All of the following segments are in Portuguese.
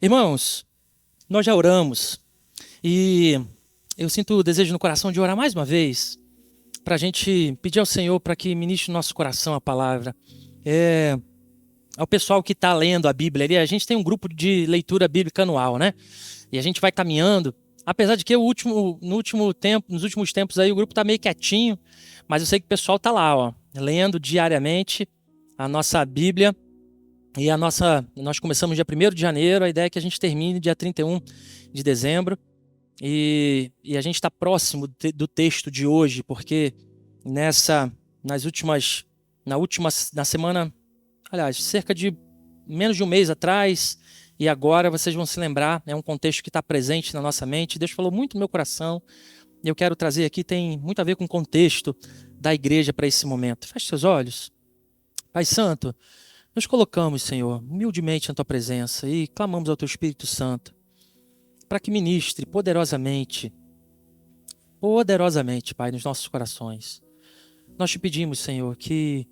Irmãos, nós já oramos e eu sinto o desejo no coração de orar mais uma vez para a gente pedir ao Senhor para que ministre no nosso coração a palavra. Ao pessoal que está lendo a Bíblia ali, a gente tem um grupo de leitura bíblica anual, né? E a gente vai caminhando, apesar de que nos últimos tempos aí o grupo está meio quietinho, mas eu sei que o pessoal está lá, ó, lendo diariamente a nossa Bíblia. E nós começamos dia 1º de janeiro, a ideia é que a gente termine dia 31 de dezembro. E a gente está próximo do texto de hoje, porque na semana, aliás, cerca de menos de um mês atrás, e agora vocês vão se lembrar, é um contexto que está presente na nossa mente. Deus falou muito no meu coração, e eu quero trazer aqui, tem muito a ver com o contexto da igreja para esse momento. Feche seus olhos. Pai Santo, nos colocamos, Senhor, humildemente na Tua presença e clamamos ao Teu Espírito Santo para que ministre poderosamente, Pai, nos nossos corações. Nós Te pedimos, Senhor, que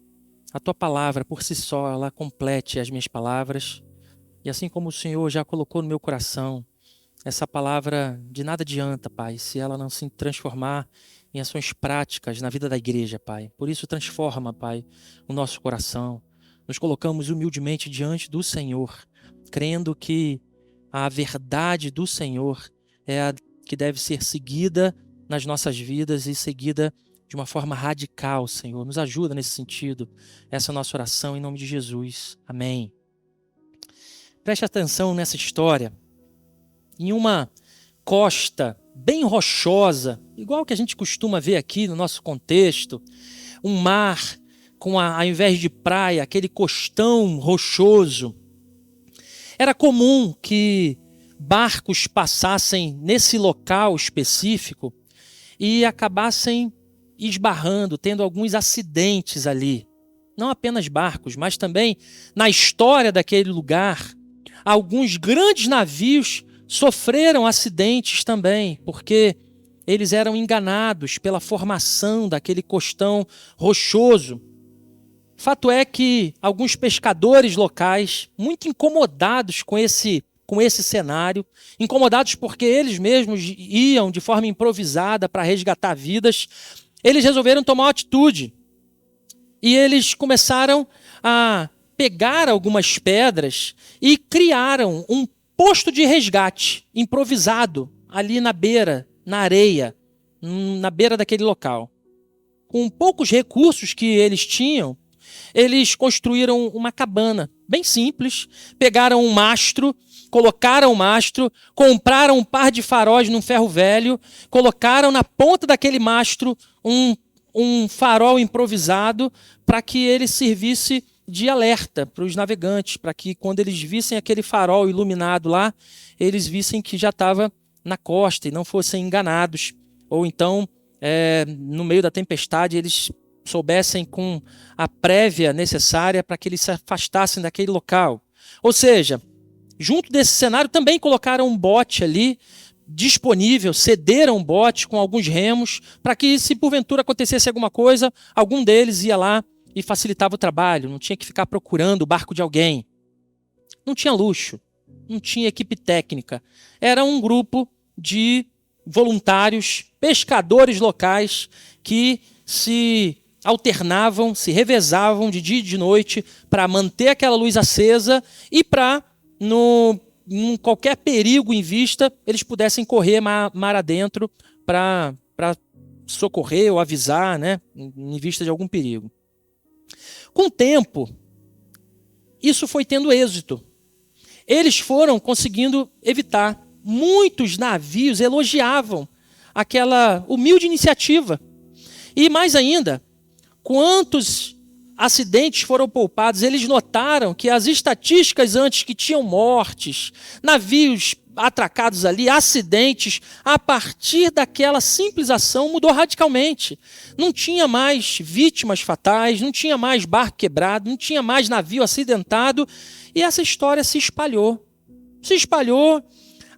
a Tua palavra, por si só, ela complete as minhas palavras. E assim como o Senhor já colocou no meu coração, essa palavra de nada adianta, Pai, se ela não se transformar em ações práticas na vida da igreja, Pai. Por isso, transforma, Pai, o nosso coração. Nos colocamos humildemente diante do Senhor, crendo que a verdade do Senhor é a que deve ser seguida nas nossas vidas e seguida de uma forma radical, Senhor. Nos ajuda nesse sentido. Essa é a nossa oração em nome de Jesus. Amém. Preste atenção nessa história. Em uma costa bem rochosa, igual que a gente costuma ver aqui no nosso contexto, um mar ao invés de praia, aquele costão rochoso. Era comum que barcos passassem nesse local específico e acabassem esbarrando, tendo alguns acidentes ali. Não apenas barcos, mas também na história daquele lugar, alguns grandes navios sofreram acidentes também, porque eles eram enganados pela formação daquele costão rochoso. Fato é que alguns pescadores locais, muito incomodados com esse cenário, incomodados porque eles mesmos iam de forma improvisada para resgatar vidas, eles resolveram tomar uma atitude. E eles começaram a pegar algumas pedras e criaram um posto de resgate improvisado ali na beira, na areia, na beira daquele local. Com poucos recursos que eles tinham, eles construíram uma cabana bem simples, pegaram um mastro, colocaram o mastro, compraram um par de faróis num ferro velho, colocaram na ponta daquele mastro um farol improvisado para que ele servisse de alerta para os navegantes, para que quando eles vissem aquele farol iluminado lá, eles vissem que já estava na costa e não fossem enganados. Ou então, no meio da tempestade, eles soubessem com a prévia necessária para que eles se afastassem daquele local. Ou seja, junto desse cenário também colocaram um bote ali disponível, cederam um bote com alguns remos para que, se porventura acontecesse alguma coisa, algum deles ia lá e facilitava o trabalho, não tinha que ficar procurando o barco de alguém. Não tinha luxo, não tinha equipe técnica. Era um grupo de voluntários, pescadores locais que se alternavam, se revezavam de dia e de noite para manter aquela luz acesa e para, em qualquer perigo em vista, eles pudessem correr mar adentro para socorrer ou avisar, né, em vista de algum perigo. Com o tempo, isso foi tendo êxito. Eles foram conseguindo evitar. Muitos navios elogiavam aquela humilde iniciativa. E mais ainda, quantos acidentes foram poupados, eles notaram que as estatísticas antes que tinham mortes, navios atracados ali, acidentes, a partir daquela simples ação mudou radicalmente. Não tinha mais vítimas fatais, não tinha mais barco quebrado, não tinha mais navio acidentado, e essa história se espalhou. Se espalhou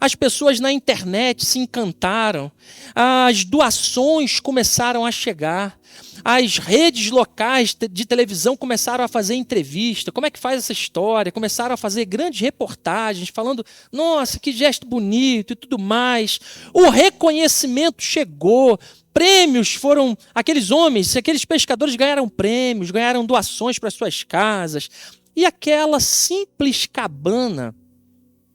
as pessoas na internet se encantaram, as doações começaram a chegar, as redes locais de televisão começaram a fazer entrevista, como é que faz essa história, começaram a fazer grandes reportagens, falando, nossa, que gesto bonito e tudo mais. O reconhecimento chegou, prêmios foram, aqueles homens, aqueles pescadores ganharam prêmios, ganharam doações para suas casas, e aquela simples cabana,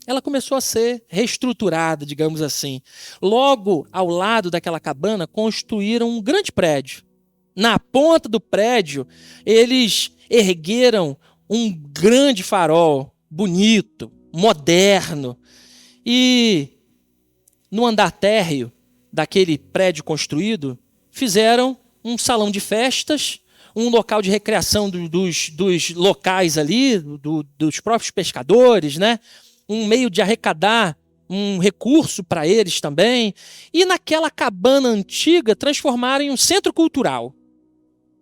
ela começou a ser reestruturada, digamos assim. Logo ao lado daquela cabana, construíram um grande prédio. Na ponta do prédio, eles ergueram um grande farol, bonito, moderno. E no andar térreo daquele prédio construído, fizeram um salão de festas, um local de recreação dos locais ali, dos próprios pescadores, né? Um meio de arrecadar um recurso para eles também. E naquela cabana antiga, transformaram em um centro cultural.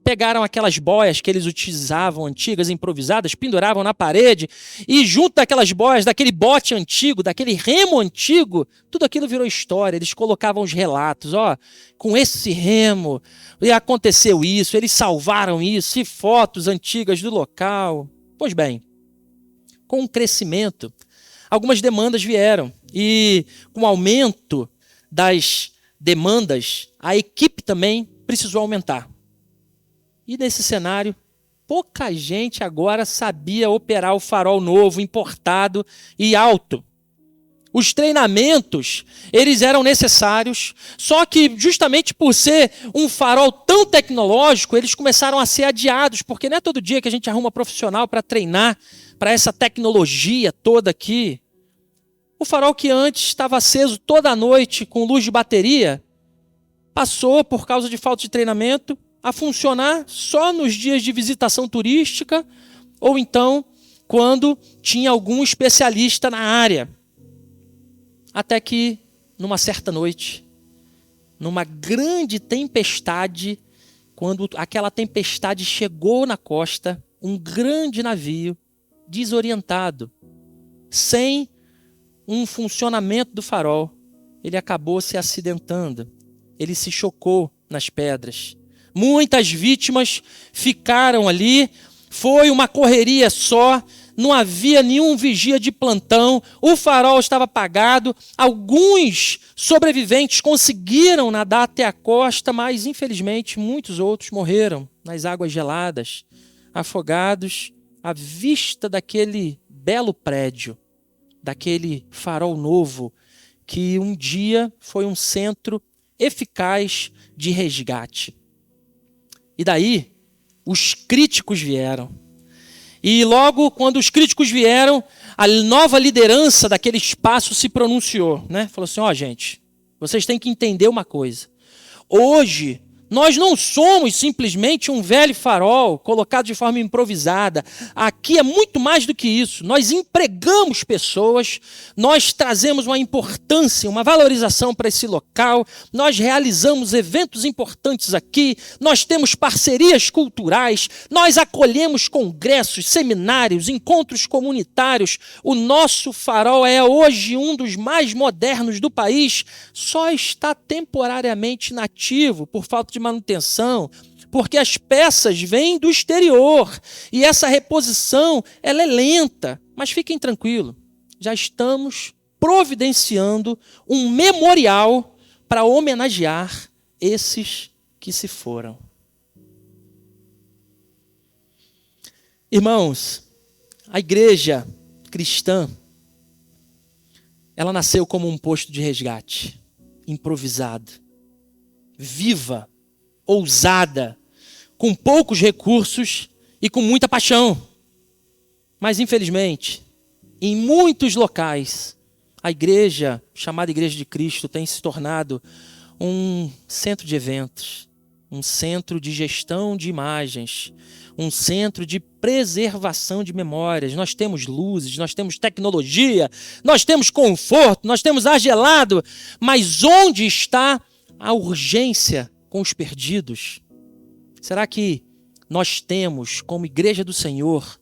Pegaram aquelas boias que eles utilizavam, antigas, improvisadas, penduravam na parede, e junto daquelas boias, daquele bote antigo, daquele remo antigo, tudo aquilo virou história. Eles colocavam os relatos, com esse remo, e aconteceu isso, eles salvaram isso, e fotos antigas do local. Pois bem, com o crescimento, algumas demandas vieram, e com o aumento das demandas, a equipe também precisou aumentar. E nesse cenário, pouca gente agora sabia operar o farol novo, importado e alto. Os treinamentos, eles eram necessários, só que justamente por ser um farol tão tecnológico, eles começaram a ser adiados, porque não é todo dia que a gente arruma profissional para treinar para essa tecnologia toda aqui. O farol que antes estava aceso toda a noite com luz de bateria, passou, por causa de falta de treinamento, a funcionar só nos dias de visitação turística ou então quando tinha algum especialista na área. Até que, numa certa noite, numa grande tempestade, quando aquela tempestade chegou na costa, um grande navio, desorientado, sem um funcionamento do farol, ele acabou se acidentando, ele se chocou nas pedras. Muitas vítimas ficaram ali, foi uma correria só, não havia nenhum vigia de plantão, o farol estava apagado, alguns sobreviventes conseguiram nadar até a costa, mas infelizmente muitos outros morreram nas águas geladas, afogados à vista daquele belo prédio, daquele farol novo, que um dia foi um centro eficaz de resgate. E daí, os críticos vieram. E logo, quando os críticos vieram, a nova liderança daquele espaço se pronunciou, né? Falou assim, gente, vocês têm que entender uma coisa. Hoje, nós não somos simplesmente um velho farol colocado de forma improvisada. Aqui é muito mais do que isso. Nós empregamos pessoas, nós trazemos uma importância, uma valorização para esse local, nós realizamos eventos importantes aqui, nós temos parcerias culturais, nós acolhemos congressos, seminários, encontros comunitários. O nosso farol é hoje um dos mais modernos do país, só está temporariamente inativo por falta de manutenção, porque as peças vêm do exterior e essa reposição ela é lenta. Mas fiquem tranquilos, já estamos providenciando um memorial para homenagear esses que se foram. Irmãos, a igreja cristã, ela nasceu como um posto de resgate, improvisado, viva, ousada, com poucos recursos e com muita paixão. Mas, infelizmente, em muitos locais, a igreja, chamada Igreja de Cristo, tem se tornado um centro de eventos, um centro de gestão de imagens, um centro de preservação de memórias. Nós temos luzes, nós temos tecnologia, nós temos conforto, nós temos ar gelado, mas onde está a urgência com os perdidos? Será que nós temos, como Igreja do Senhor,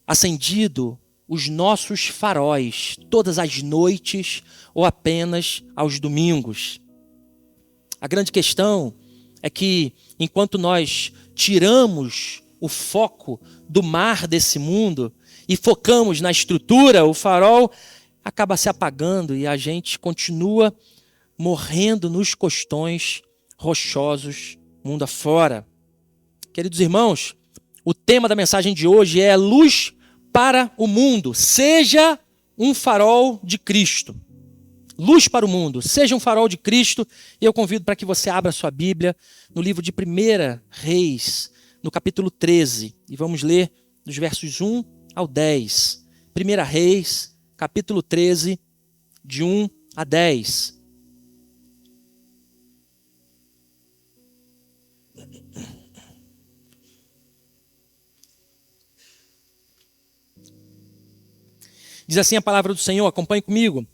acendido os nossos faróis todas as noites ou apenas aos domingos? A grande questão é que, enquanto nós tiramos o foco do mar desse mundo e focamos na estrutura, o farol acaba se apagando e a gente continua morrendo nos costões rochosos mundo afora. Queridos irmãos, o tema da mensagem de hoje é luz para o mundo. Seja um farol de Cristo. Luz para o mundo. Seja um farol de Cristo. E eu convido para que você abra sua Bíblia no livro de 1 Reis, no capítulo 13. E vamos ler dos versos 1 ao 10. 1 Reis, capítulo 13, de 1 a 10. Diz assim a palavra do Senhor, acompanhe comigo.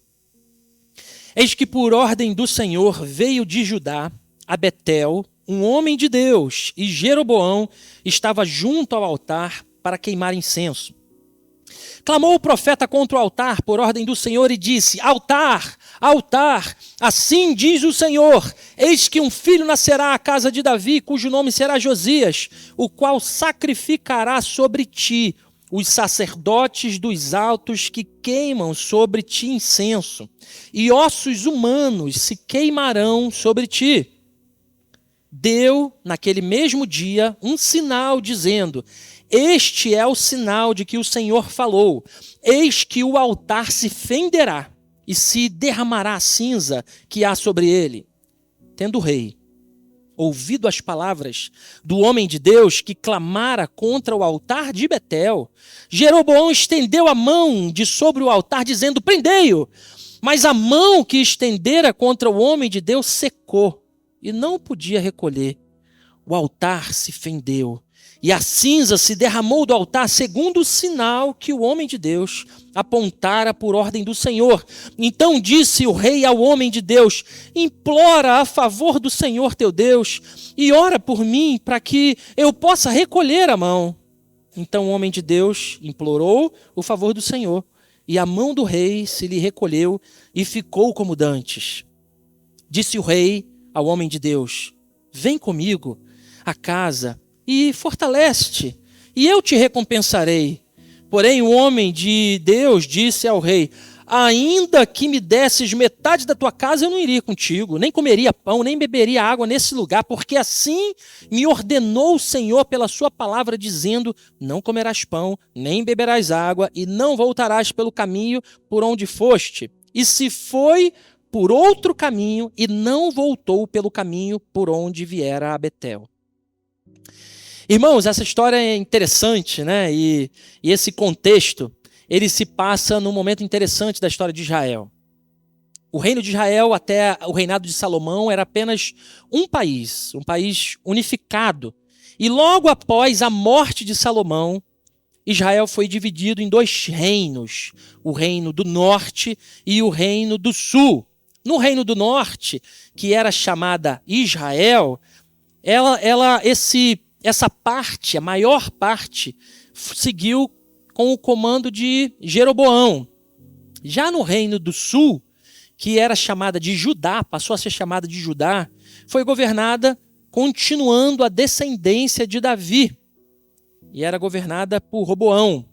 Eis que por ordem do Senhor veio de Judá a Betel um homem de Deus, e Jeroboão estava junto ao altar para queimar incenso. Clamou o profeta contra o altar por ordem do Senhor e disse: Altar, altar, assim diz o Senhor, eis que um filho nascerá à casa de Davi, cujo nome será Josias, o qual sacrificará sobre ti os sacerdotes dos altos que queimam sobre ti incenso, e ossos humanos se queimarão sobre ti. Deu, naquele mesmo dia, um sinal, dizendo: Este é o sinal de que o Senhor falou. Eis que o altar se fenderá, e se derramará a cinza que há sobre ele. Tendo o rei ouvido as palavras do homem de Deus que clamara contra o altar de Betel, Jeroboão estendeu a mão de sobre o altar, dizendo: Prendei-o! Mas a mão que estendera contra o homem de Deus secou, e não podia recolher. O altar se fendeu, e a cinza se derramou do altar, segundo o sinal que o homem de Deus apontara por ordem do Senhor. Então disse o rei ao homem de Deus: Implora a favor do Senhor teu Deus, e ora por mim, para que eu possa recolher a mão. Então o homem de Deus implorou o favor do Senhor, e a mão do rei se lhe recolheu, e ficou como dantes. Disse o rei ao homem de Deus: Vem comigo à casa e fortalece-te, e eu te recompensarei. Porém o homem de Deus disse ao rei: Ainda que me desses metade da tua casa, eu não iria contigo, nem comeria pão, nem beberia água nesse lugar, porque assim me ordenou o Senhor pela sua palavra, dizendo: Não comerás pão, nem beberás água, e não voltarás pelo caminho por onde foste. E se foi por outro caminho, e não voltou pelo caminho por onde viera a Betel. Irmãos, essa história é interessante, né? E esse contexto, ele se passa num momento interessante da história de Israel. O reino de Israel, até o reinado de Salomão, era apenas um país unificado. E logo após a morte de Salomão, Israel foi dividido em dois reinos, o reino do norte e o reino do sul. No reino do norte, que era chamada Israel, essa parte, a maior parte, seguiu com o comando de Jeroboão. Já no reino do sul, que era chamada de Judá, passou a ser chamada de Judá, foi governada continuando a descendência de Davi, e era governada por Roboão.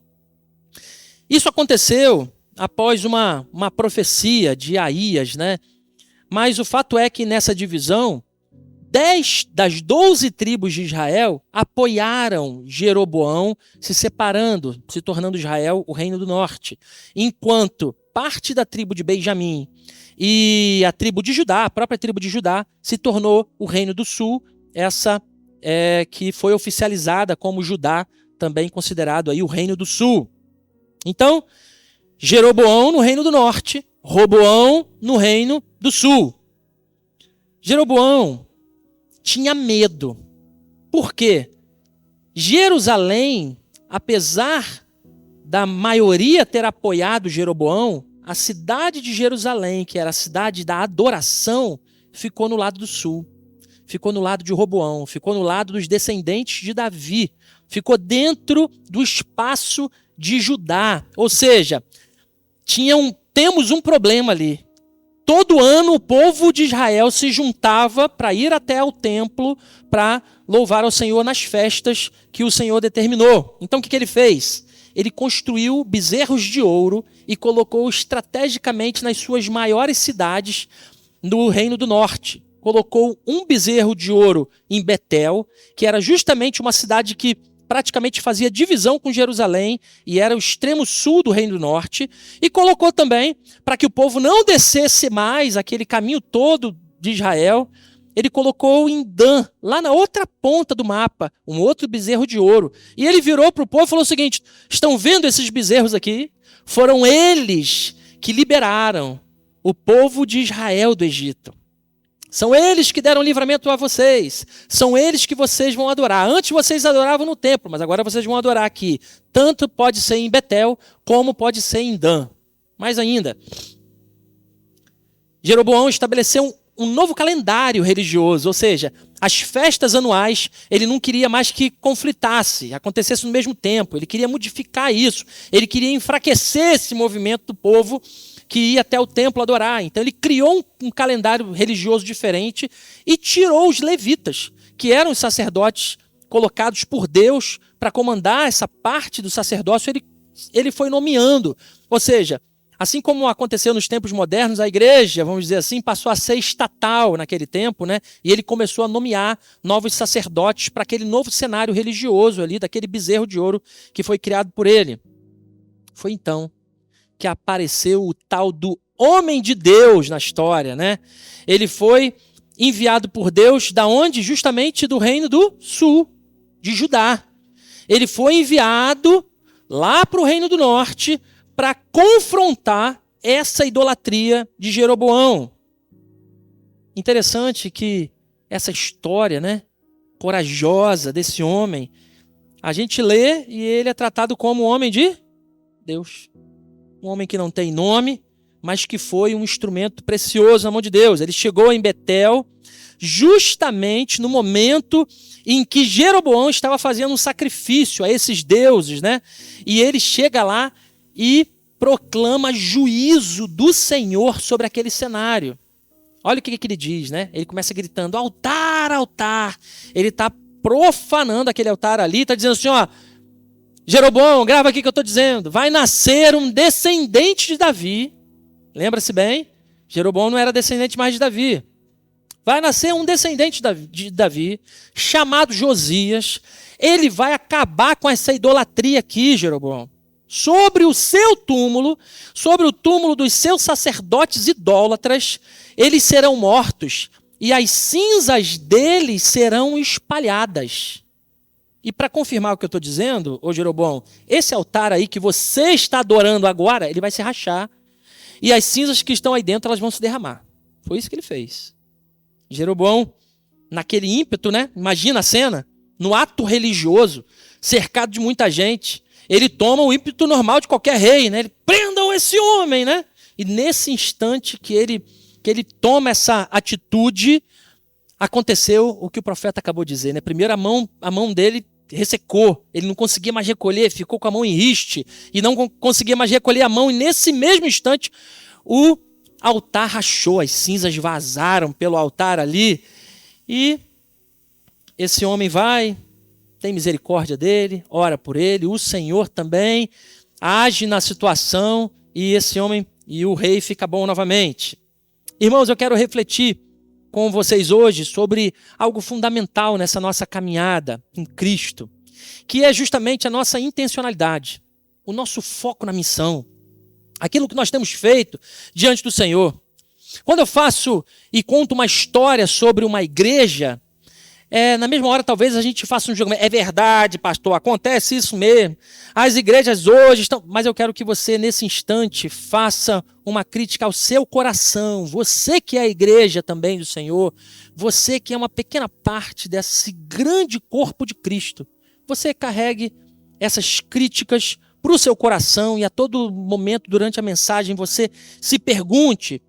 Isso aconteceu após uma profecia de Aías, né? Mas o fato é que nessa divisão, 10 das 12 tribos de Israel apoiaram Jeroboão, se separando, se tornando Israel o reino do norte, enquanto parte da tribo de Benjamim e a tribo de Judá, a própria tribo de Judá, se tornou o reino do sul, essa que foi oficializada como Judá, também considerado aí o reino do sul. Então, Jeroboão no reino do norte, Roboão no reino do sul. Jeroboão tinha medo. Por quê? Jerusalém, apesar da maioria ter apoiado Jeroboão, a cidade de Jerusalém, que era a cidade da adoração, ficou no lado do sul. Ficou no lado de Roboão, ficou no lado dos descendentes de Davi. Ficou dentro do espaço de Judá. Ou seja, temos um problema ali. Todo ano o povo de Israel se juntava para ir até o templo para louvar ao Senhor nas festas que o Senhor determinou. Então o que ele fez? Ele construiu bezerros de ouro e colocou estrategicamente nas suas maiores cidades no Reino do Norte. Colocou um bezerro de ouro em Betel, que era justamente uma cidade que praticamente fazia divisão com Jerusalém e era o extremo sul do Reino do Norte, e colocou também, para que o povo não descesse mais aquele caminho todo de Israel, ele colocou em Dan, lá na outra ponta do mapa, um outro bezerro de ouro. E ele virou para o povo e falou o seguinte: estão vendo esses bezerros aqui? Foram eles que liberaram o povo de Israel do Egito. São eles que deram livramento a vocês. São eles que vocês vão adorar. Antes vocês adoravam no templo, mas agora vocês vão adorar aqui. Tanto pode ser em Betel, como pode ser em Dan. Mais ainda, Jeroboão estabeleceu um novo calendário religioso, ou seja, as festas anuais, ele não queria mais que conflitasse, acontecesse no mesmo tempo. Ele queria modificar isso. Ele queria enfraquecer esse movimento do povo que ia até o templo adorar. Então ele criou um calendário religioso diferente e tirou os levitas, que eram os sacerdotes colocados por Deus para comandar essa parte do sacerdócio. Ele foi nomeando. Ou seja, assim como aconteceu nos tempos modernos, a igreja, vamos dizer assim, passou a ser estatal naquele tempo, né? E ele começou a nomear novos sacerdotes para aquele novo cenário religioso ali, daquele bezerro de ouro que foi criado por ele. Foi então que apareceu o tal do homem de Deus na história, né? Ele foi enviado por Deus da onde? Justamente do reino do sul, de Judá. Ele foi enviado lá para o reino do norte para confrontar essa idolatria de Jeroboão. Interessante que essa história, né, corajosa desse homem, a gente lê e ele é tratado como homem de Deus. Um homem que não tem nome, mas que foi um instrumento precioso na mão de Deus. Ele chegou em Betel justamente no momento em que Jeroboão estava fazendo um sacrifício a esses deuses, né? E ele chega lá e proclama juízo do Senhor sobre aquele cenário. Olha o que ele diz, né? Ele começa gritando: altar, altar. Ele está profanando aquele altar ali, está dizendo assim, ó, Jeroboão, grava aqui o que eu estou dizendo. Vai nascer um descendente de Davi. Lembra-se bem? Jeroboão não era descendente mais de Davi. Vai nascer um descendente de Davi, chamado Josias. Ele vai acabar com essa idolatria aqui, Jeroboão. Sobre o seu túmulo, sobre o túmulo dos seus sacerdotes idólatras, eles serão mortos e as cinzas deles serão espalhadas. E para confirmar o que eu estou dizendo, ô Jeroboão, esse altar aí que você está adorando agora, ele vai se rachar e as cinzas que estão aí dentro, elas vão se derramar. Foi isso que ele fez. Jeroboão, naquele ímpeto, né? Imagina a cena, no ato religioso, cercado de muita gente, ele toma o ímpeto normal de qualquer rei, né? Ele, prendam esse homem, né? E nesse instante que ele toma essa atitude, aconteceu o que o profeta acabou de dizer, né? Primeiro a mão dele ressecou, ele não conseguia mais recolher, ficou com a mão em riste e não conseguia mais recolher a mão, e nesse mesmo instante o altar rachou, as cinzas vazaram pelo altar ali, e esse homem vai, tem misericórdia dele, ora por ele, o Senhor também age na situação, e esse homem e o rei fica bom novamente. Irmãos, eu quero refletir com vocês hoje sobre algo fundamental nessa nossa caminhada em Cristo, que é justamente a nossa intencionalidade, o nosso foco na missão, aquilo que nós temos feito diante do Senhor. Quando eu faço e conto uma história sobre uma igreja, na mesma hora talvez a gente faça um julgamento. É verdade, pastor, acontece isso mesmo. As igrejas hoje estão... Mas eu quero que você, nesse instante, faça uma crítica ao seu coração. Você que é a igreja também do Senhor, você que é uma pequena parte desse grande corpo de Cristo, você carregue essas críticas para o seu coração e a todo momento durante a mensagem você se pergunte.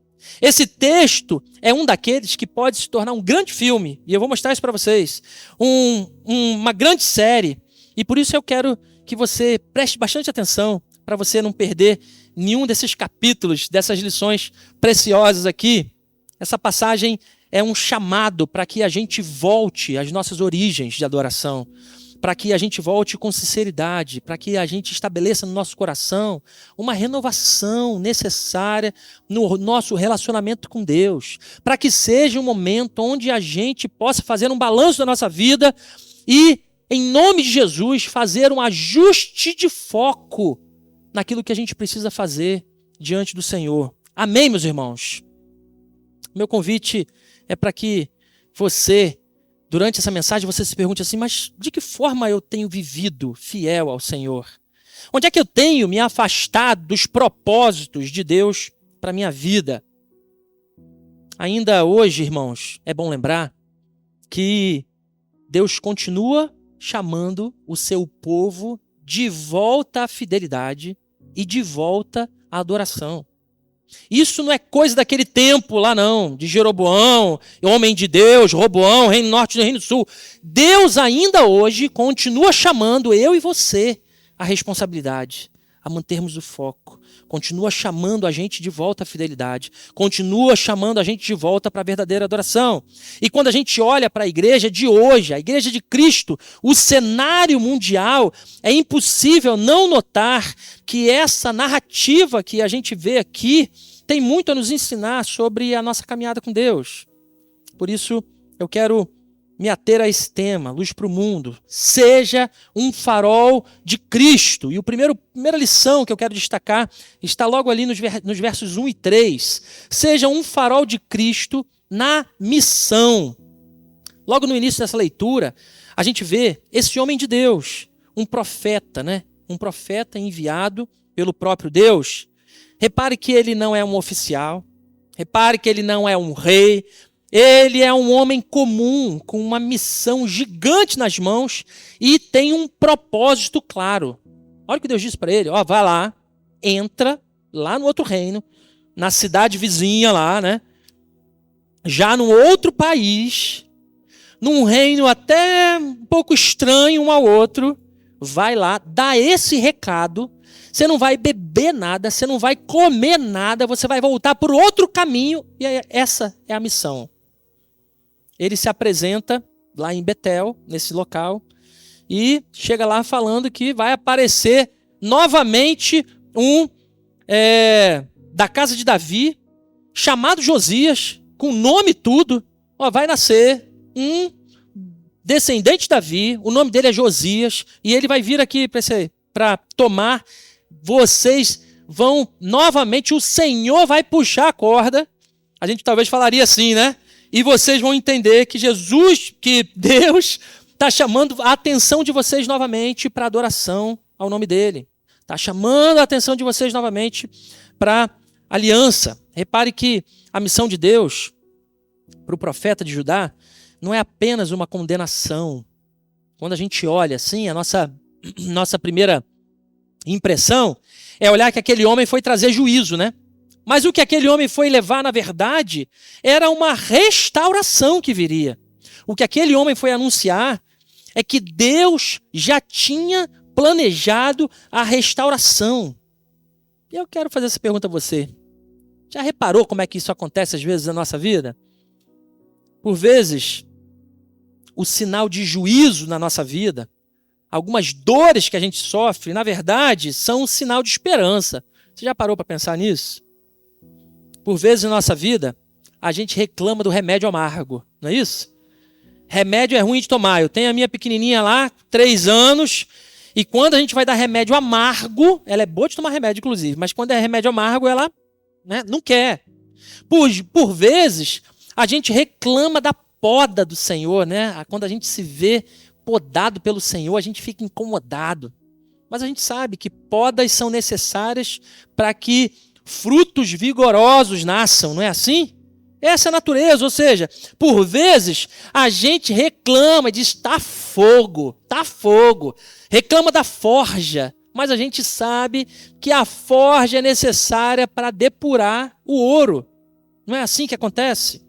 Esse texto é um daqueles que pode se tornar um grande filme, e eu vou mostrar isso para vocês, uma grande série, e por isso eu quero que você preste bastante atenção para você não perder nenhum desses capítulos, dessas lições preciosas aqui. Essa passagem é um chamado para que a gente volte às nossas origens de adoração, para que a gente volte com sinceridade, para que a gente estabeleça no nosso coração uma renovação necessária no nosso relacionamento com Deus, para que seja um momento onde a gente possa fazer um balanço da nossa vida e, em nome de Jesus, fazer um ajuste de foco naquilo que a gente precisa fazer diante do Senhor. Amém, meus irmãos? Meu convite é para que você, durante essa mensagem, você se pergunte assim, mas de que forma eu tenho vivido fiel ao Senhor? Onde é que eu tenho me afastado dos propósitos de Deus para a minha vida? Ainda hoje, irmãos, é bom lembrar que Deus continua chamando o seu povo de volta à fidelidade e de volta à adoração. Isso não é coisa daquele tempo lá não, de Jeroboão, homem de Deus, Roboão, reino norte e reino sul. Deus ainda hoje continua chamando eu e você à responsabilidade, a mantermos o foco. Continua chamando a gente de volta à fidelidade. Continua chamando a gente de volta para a verdadeira adoração. E quando a gente olha para a igreja de hoje, a igreja de Cristo, o cenário mundial, é impossível não notar que essa narrativa que a gente vê aqui tem muito a nos ensinar sobre a nossa caminhada com Deus. Por isso, eu quero me ater a esse tema, luz para o mundo. Seja um farol de Cristo. E a primeira lição que eu quero destacar está logo ali nos versos 1 e 3. Seja um farol de Cristo na missão. Logo no início dessa leitura, a gente vê esse homem de Deus, um profeta, né? Um profeta enviado pelo próprio Deus. Repare que ele não é um oficial. Repare que ele não é um rei. Ele é um homem comum, com uma missão gigante nas mãos e tem um propósito claro. Olha o que Deus disse para ele, ó, vai lá, entra lá no outro reino, na cidade vizinha lá, né? Já num outro país, num reino até um pouco estranho um ao outro, vai lá, dá esse recado. Você não vai beber nada, você não vai comer nada, você vai voltar por outro caminho e essa é a missão. Ele se apresenta lá em Betel, nesse local, e chega lá falando que vai aparecer novamente da casa de Davi, chamado Josias, com nome e tudo. Ó, vai nascer um descendente de Davi, o nome dele é Josias, e ele vai vir aqui para tomar. Vocês vão novamente, o Senhor vai puxar a corda. A gente talvez falaria assim, né? E vocês vão entender que Deus está chamando a atenção de vocês novamente para a adoração ao nome dele. Está chamando a atenção de vocês novamente para aliança. Repare que a missão de Deus para o profeta de Judá não é apenas uma condenação. Quando a gente olha assim, a nossa primeira impressão é olhar que aquele homem foi trazer juízo, né? Mas o que aquele homem foi levar, na verdade, era uma restauração que viria. O que aquele homem foi anunciar é que Deus já tinha planejado a restauração. E eu quero fazer essa pergunta a você. Já reparou como é que isso acontece às vezes na nossa vida? Por vezes, o sinal de juízo na nossa vida, algumas dores que a gente sofre, na verdade, são um sinal de esperança. Você já parou para pensar nisso? Por vezes na nossa vida, a gente reclama do remédio amargo, não é isso? Remédio é ruim de tomar. Eu tenho a minha pequenininha lá, 3 anos, e quando a gente vai dar remédio amargo, ela é boa de tomar remédio, inclusive, mas quando é remédio amargo, ela, né, não quer. Por vezes, a gente reclama da poda do Senhor, né? Quando a gente se vê podado pelo Senhor, a gente fica incomodado. Mas a gente sabe que podas são necessárias para que frutos vigorosos nasçam, não é assim? Essa é a natureza, ou seja, por vezes a gente reclama, diz, está fogo, reclama da forja, mas a gente sabe que a forja é necessária para depurar o ouro. Não é assim que acontece?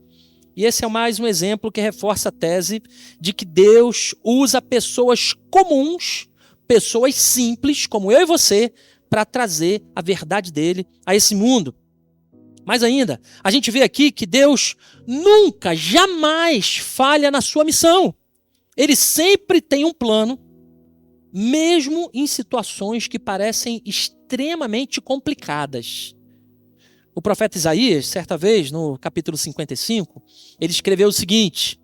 E esse é mais um exemplo que reforça a tese de que Deus usa pessoas comuns pessoas simples, como eu e você, para trazer a verdade dele a esse mundo. Mais ainda, a gente vê aqui que Deus nunca, jamais falha na sua missão. Ele sempre tem um plano, mesmo em situações que parecem extremamente complicadas. O profeta Isaías, certa vez, no capítulo 55, ele escreveu o seguinte: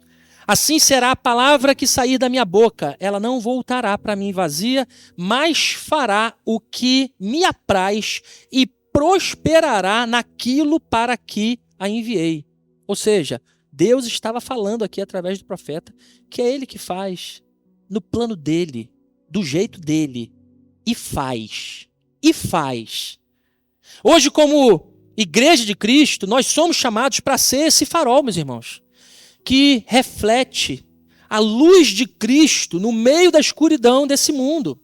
assim será a palavra que sair da minha boca, ela não voltará para mim vazia, mas fará o que me apraz e prosperará naquilo para que a enviei. Ou seja, Deus estava falando aqui através do profeta que é ele que faz, no plano dele, do jeito dele, e faz. E faz. Hoje, como Igreja de Cristo, nós somos chamados para ser esse farol, meus irmãos, que reflete a luz de Cristo no meio da escuridão desse mundo.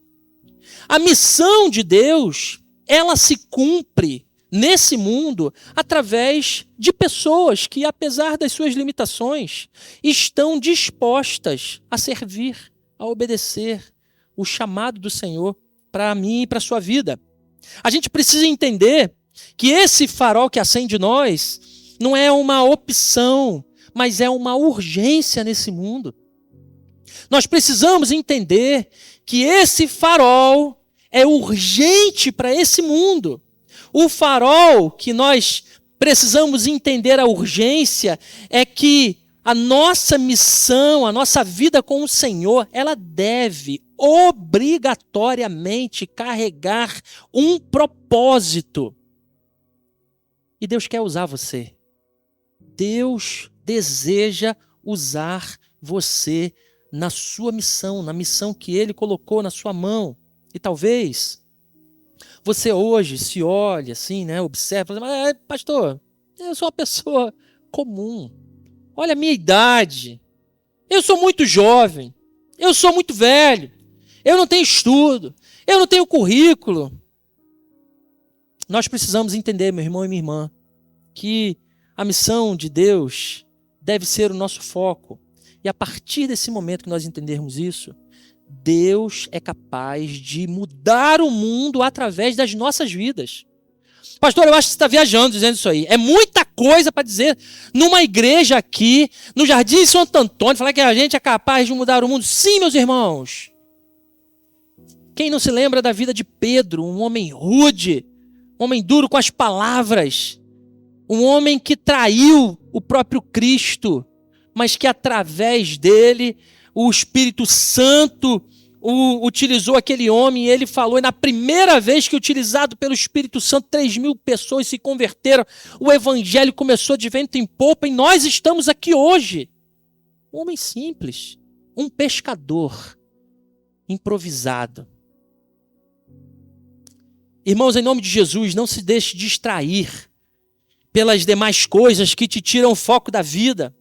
A missão de Deus, ela se cumpre nesse mundo através de pessoas que, apesar das suas limitações, estão dispostas a servir, a obedecer o chamado do Senhor para mim e para a sua vida. A gente precisa entender que esse farol que acende em nós não é uma opção, mas é uma urgência nesse mundo. Nós precisamos entender que esse farol é urgente para esse mundo. O farol que nós precisamos entender a urgência é que a nossa missão, a nossa vida com o Senhor, ela deve obrigatoriamente carregar um propósito. E Deus quer usar você. Deus deseja usar você na sua missão, na missão que Ele colocou na sua mão. E talvez você hoje se olhe assim, né, observa, mas, pastor, eu sou uma pessoa comum. Olha a minha idade. Eu sou muito jovem. Eu sou muito velho. Eu não tenho estudo. Eu não tenho currículo. Nós precisamos entender, meu irmão e minha irmã, que a missão de Deus deve ser o nosso foco. E a partir desse momento que nós entendermos isso, Deus é capaz de mudar o mundo através das nossas vidas. Pastor, eu acho que você está viajando dizendo isso aí. É muita coisa para dizer numa igreja aqui, no Jardim Santo Antônio, falar que a gente é capaz de mudar o mundo. Sim, meus irmãos. Quem não se lembra da vida de Pedro, um homem rude, um homem duro com as palavras, um homem que traiu o próprio Cristo, mas que através dele o Espírito Santo utilizou aquele homem e ele falou, e na primeira vez que utilizado pelo Espírito Santo, 3.000 pessoas se converteram, o evangelho começou de vento em popa e nós estamos aqui hoje. Um homem simples, um pescador improvisado. Irmãos, em nome de Jesus, não se deixe distrair pelas demais coisas que te tiram o foco da vida.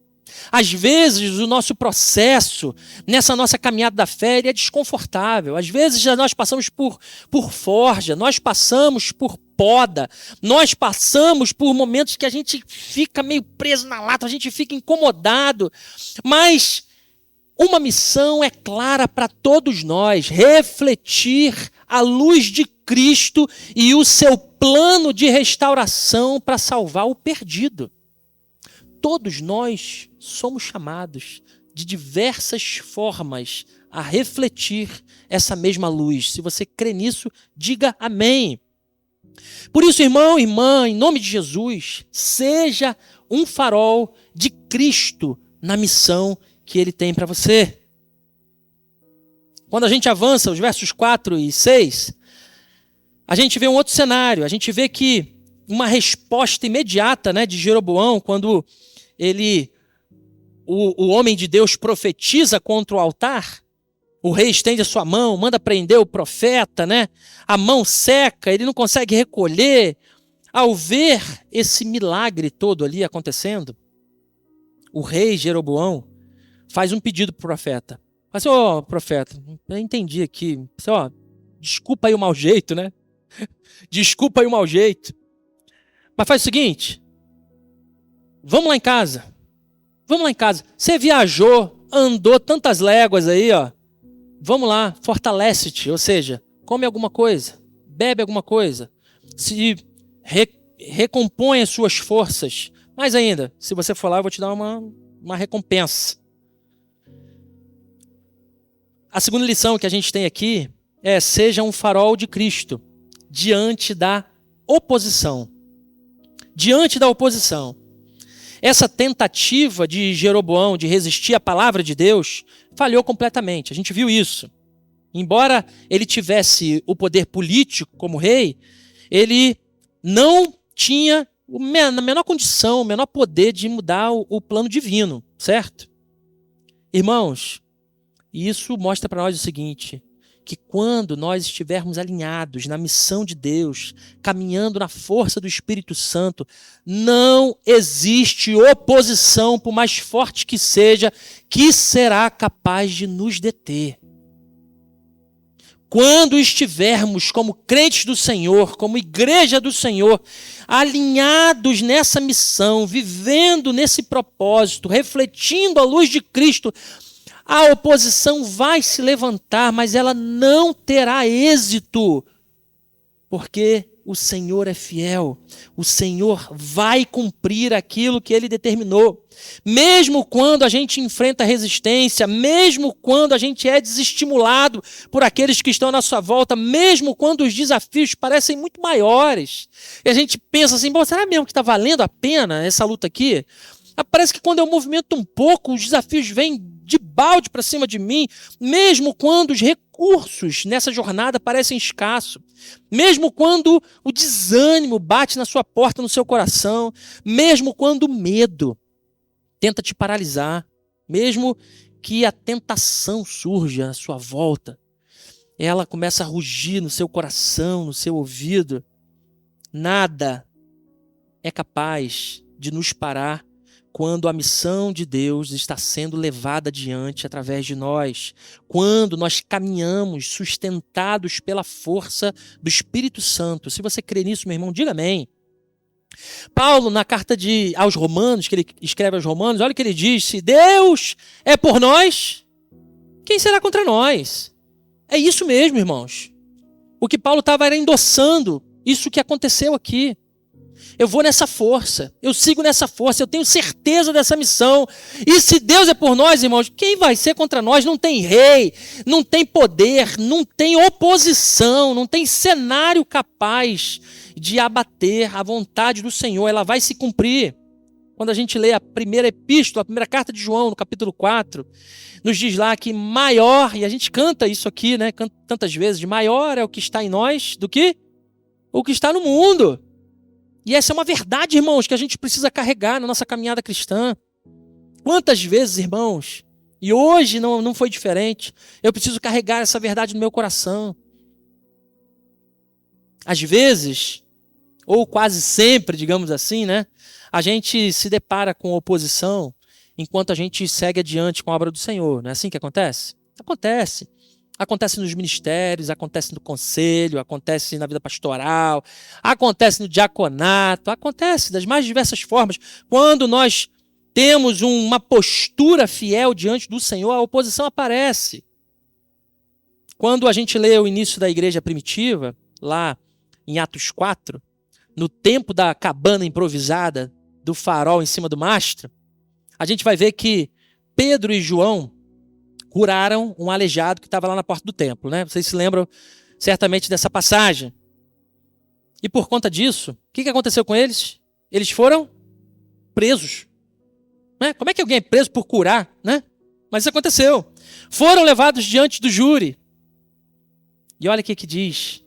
Às vezes o nosso processo nessa nossa caminhada da fé é desconfortável. Às vezes nós passamos por forja, nós passamos por poda, nós passamos por momentos que a gente fica meio preso na lata, a gente fica incomodado. Mas uma missão é clara para todos nós: refletir a luz de Cristo e o seu plano de restauração para salvar o perdido. Todos nós somos chamados de diversas formas a refletir essa mesma luz. Se você crê nisso, diga amém. Por isso, irmão e irmã, em nome de Jesus, seja um farol de Cristo na missão que Ele tem para você. Quando a gente avança os versos 4 e 6, a gente vê um outro cenário. A gente vê que uma resposta imediata, né, de Jeroboão, quando o homem de Deus profetiza contra o altar, o rei estende a sua mão, manda prender o profeta, né? A mão seca, ele não consegue recolher. Ao ver esse milagre todo ali acontecendo, o rei Jeroboão faz um pedido para o profeta. Fala assim, ó, profeta, eu entendi aqui, ó, desculpa aí o mau jeito, né? Desculpa aí o mau jeito. Mas faz o seguinte, vamos lá em casa. Vamos lá em casa. Você viajou, andou tantas léguas aí, ó. vamos lá, fortalece-te, ou seja, come alguma coisa, bebe alguma coisa, se recompõe as suas forças. Mais ainda, se você for lá, eu vou te dar uma recompensa. A segunda lição que a gente tem aqui é: seja um farol de Cristo diante da oposição. Diante da oposição. Essa tentativa de Jeroboão de resistir à palavra de Deus falhou completamente. A gente viu isso. Embora ele tivesse o poder político como rei, ele não tinha na menor condição, o menor poder de mudar o plano divino, certo? Irmãos, isso mostra para nós o seguinte: que quando nós estivermos alinhados na missão de Deus, caminhando na força do Espírito Santo, não existe oposição, por mais forte que seja, que será capaz de nos deter. Quando estivermos como crentes do Senhor, como igreja do Senhor, alinhados nessa missão, vivendo nesse propósito, refletindo a luz de Cristo, a oposição vai se levantar, mas ela não terá êxito, porque o Senhor é fiel, o Senhor vai cumprir aquilo que Ele determinou. Mesmo quando a gente enfrenta resistência, mesmo quando a gente é desestimulado por aqueles que estão à nossa volta, mesmo quando os desafios parecem muito maiores, e a gente pensa assim: bom, será mesmo que está valendo a pena essa luta aqui? Parece que quando eu movimento um pouco, os desafios vêm de balde para cima de mim, mesmo quando os recursos nessa jornada parecem escassos, mesmo quando o desânimo bate na sua porta, no seu coração, mesmo quando o medo tenta te paralisar, mesmo que a tentação surja à sua volta, ela começa a rugir no seu coração, no seu ouvido, nada é capaz de nos parar quando a missão de Deus está sendo levada adiante através de nós, quando nós caminhamos sustentados pela força do Espírito Santo. Se você crê nisso, meu irmão, diga amém. Paulo, na carta aos Romanos, que ele escreve aos Romanos, olha o que ele diz: se Deus é por nós, quem será contra nós? É isso mesmo, irmãos. O que Paulo estava era endossando isso que aconteceu aqui. Eu vou nessa força, eu sigo nessa força, eu tenho certeza dessa missão. E se Deus é por nós, irmãos, quem vai ser contra nós? Não tem rei, não tem poder, não tem oposição, não tem cenário capaz de abater a vontade do Senhor. Ela vai se cumprir. Quando a gente lê a primeira epístola, a primeira carta de João, no capítulo 4, nos diz lá que maior, e a gente canta isso aqui, né, canta tantas vezes, de maior é o que está em nós do que o que está no mundo. E essa é uma verdade, irmãos, que a gente precisa carregar na nossa caminhada cristã. Quantas vezes, irmãos, e hoje não foi diferente, eu preciso carregar essa verdade no meu coração. Às vezes, ou quase sempre, digamos assim, né, a gente se depara com oposição enquanto a gente segue adiante com a obra do Senhor. Não é assim que acontece? Acontece. Acontece nos ministérios, acontece no conselho, acontece na vida pastoral, acontece no diaconato, acontece das mais diversas formas. Quando nós temos uma postura fiel diante do Senhor, a oposição aparece. Quando a gente lê o início da igreja primitiva, lá em Atos 4, no tempo da cabana improvisada, do farol em cima do mastro, a gente vai ver que Pedro e João curaram um aleijado que estava lá na porta do templo, né? Vocês se lembram certamente dessa passagem. E por conta disso, o que aconteceu com eles? Eles foram presos. Né? Como é que alguém é preso por curar? Né? Mas isso aconteceu. Foram levados diante do júri. E olha o que diz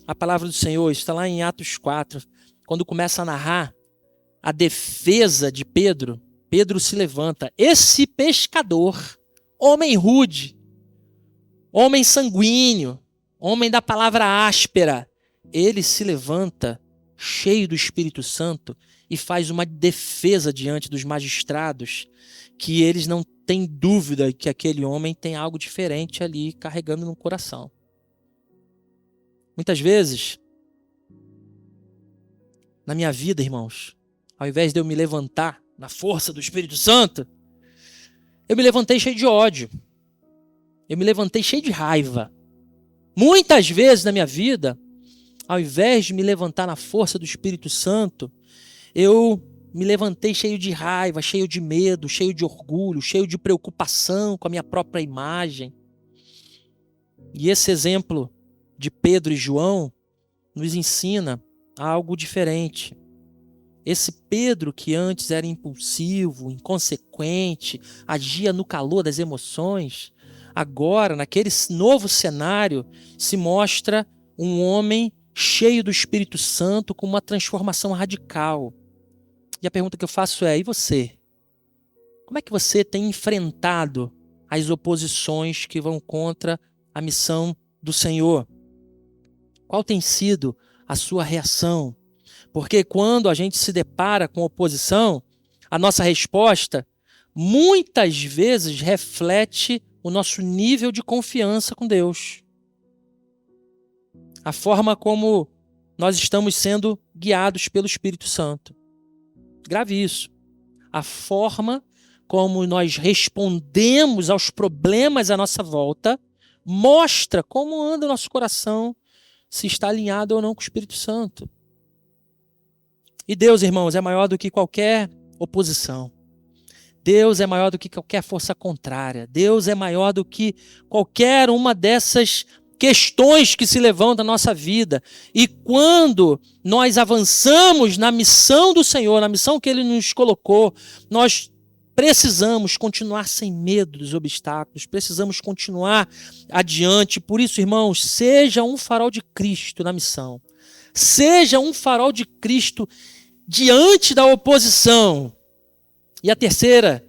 a palavra do Senhor. Isso está lá em Atos 4. Quando começa a narrar a defesa de Pedro, Pedro se levanta. Esse pescador, homem rude, homem sanguíneo, homem da palavra áspera, ele se levanta cheio do Espírito Santo e faz uma defesa diante dos magistrados, que eles não têm dúvida que aquele homem tem algo diferente ali carregando no coração. Muitas vezes, na minha vida, irmãos, ao invés de eu me levantar na força do Espírito Santo, eu me levantei cheio de ódio. Eu me levantei cheio de raiva. Muitas vezes na minha vida, ao invés de me levantar na força do Espírito Santo, eu me levantei cheio de raiva, cheio de medo, cheio de orgulho, cheio de preocupação com a minha própria imagem. E esse exemplo de Pedro e João nos ensina algo diferente. Esse Pedro, que antes era impulsivo, inconsequente, agia no calor das emoções, agora, naquele novo cenário, se mostra um homem cheio do Espírito Santo, com uma transformação radical. E a pergunta que eu faço é: e você? Como é que você tem enfrentado as oposições que vão contra a missão do Senhor? Qual tem sido a sua reação? Porque quando a gente se depara com oposição, a nossa resposta muitas vezes reflete o nosso nível de confiança com Deus. A forma como nós estamos sendo guiados pelo Espírito Santo. Grave isso. A forma como nós respondemos aos problemas à nossa volta mostra como anda o nosso coração, se está alinhado ou não com o Espírito Santo. E Deus, irmãos, é maior do que qualquer oposição. Deus é maior do que qualquer força contrária. Deus é maior do que qualquer uma dessas questões que se levantam na nossa vida. E quando nós avançamos na missão do Senhor, na missão que Ele nos colocou, nós precisamos continuar sem medo dos obstáculos, precisamos continuar adiante. Por isso, irmãos, seja um farol de Cristo na missão. Seja um farol de Cristo diante da oposição. E a terceira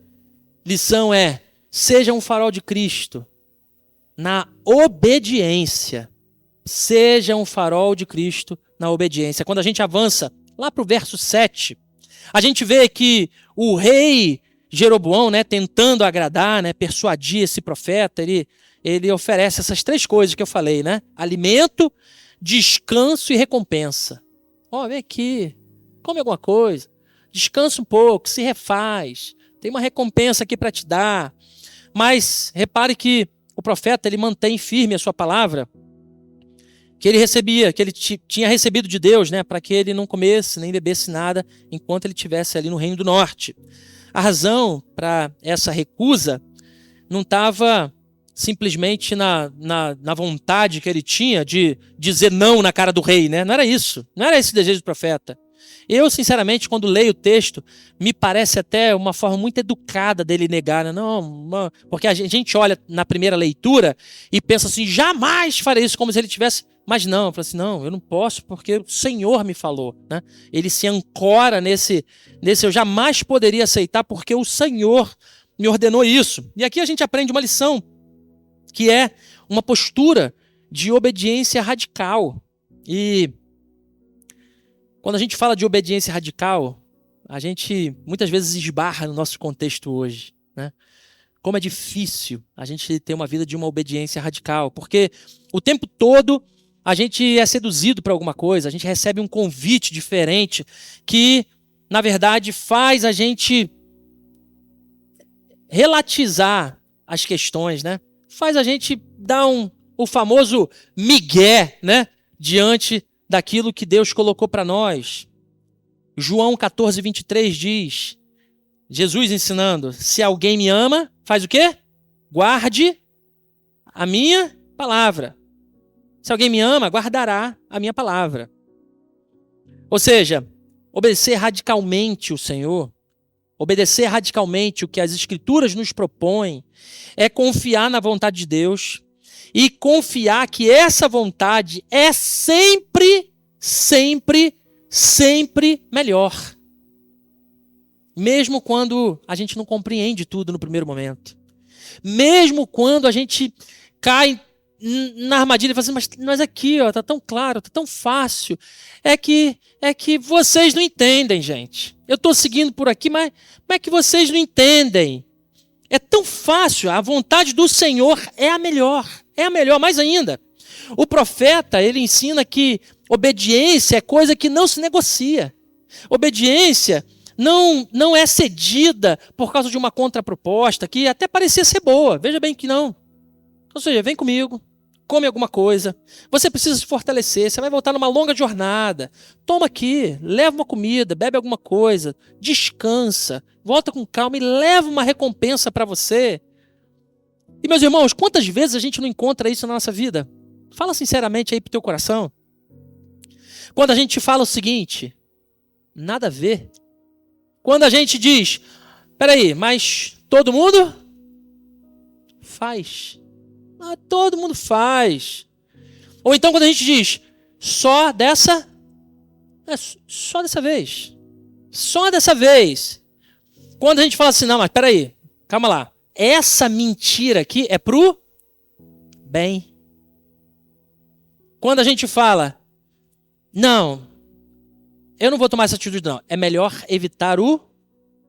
lição é: seja um farol de Cristo na obediência. Seja um farol de Cristo na obediência. Quando a gente avança lá para o verso 7, a gente vê que o rei Jeroboão, tentando agradar, persuadir esse profeta, ele oferece essas três coisas que eu falei, alimento, descanso e recompensa. Vem aqui, come alguma coisa, descansa um pouco, se refaz, tem uma recompensa aqui para te dar. Mas repare que o profeta, ele mantém firme a sua palavra, que ele recebia, que ele tinha recebido de Deus, para que ele não comesse nem bebesse nada enquanto ele estivesse ali no Reino do Norte. A razão para essa recusa não estava simplesmente na vontade que ele tinha de dizer não na cara do rei, Não era isso, não era esse o desejo do profeta. Eu, sinceramente, quando leio o texto, me parece até uma forma muito educada dele negar, Não, porque a gente olha na primeira leitura e pensa assim: jamais farei isso, como se ele tivesse. Mas não, eu falo assim: não, eu não posso porque o Senhor me falou, Ele se ancora nesse eu jamais poderia aceitar porque o Senhor me ordenou isso. E aqui a gente aprende uma lição, que é uma postura de obediência radical. E quando a gente fala de obediência radical, a gente muitas vezes esbarra no nosso contexto hoje, Como é difícil a gente ter uma vida de uma obediência radical, porque o tempo todo a gente é seduzido para alguma coisa, a gente recebe um convite diferente que, na verdade, faz a gente relativizar as questões, Faz a gente dar o famoso migué, diante daquilo que Deus colocou para nós. João 14, 23 diz, Jesus ensinando: se alguém me ama, faz o quê? Guarde a minha palavra. Se alguém me ama, guardará a minha palavra. Ou seja, obedecer radicalmente o Senhor, obedecer radicalmente o que as Escrituras nos propõem, é confiar na vontade de Deus e confiar que essa vontade é sempre, sempre, sempre melhor. Mesmo quando a gente não compreende tudo no primeiro momento. Mesmo quando a gente cai na armadilha e fala assim: mas aqui, tá tão claro, tá tão fácil. É que vocês não entendem, gente. Eu estou seguindo por aqui, mas como é que vocês não entendem? É tão fácil, a vontade do Senhor é a melhor. É a melhor, mais ainda. O profeta, ele ensina que obediência é coisa que não se negocia. Obediência não é cedida por causa de uma contraproposta que até parecia ser boa. Veja bem que não. Ou seja, vem comigo, come alguma coisa. Você precisa se fortalecer, você vai voltar numa longa jornada. Toma aqui, leva uma comida, bebe alguma coisa, descansa, volta com calma e leva uma recompensa para você. E meus irmãos, quantas vezes a gente não encontra isso na nossa vida? Fala sinceramente aí pro teu coração. Quando a gente fala o seguinte, nada a ver. Quando a gente diz, peraí, mas todo mundo faz. Todo mundo faz. Ou então quando a gente diz, só dessa vez. Só dessa vez. Quando a gente fala assim, não, mas peraí, calma lá. Essa mentira aqui é pro bem. Quando a gente fala, não, eu não vou tomar essa atitude não. É melhor evitar o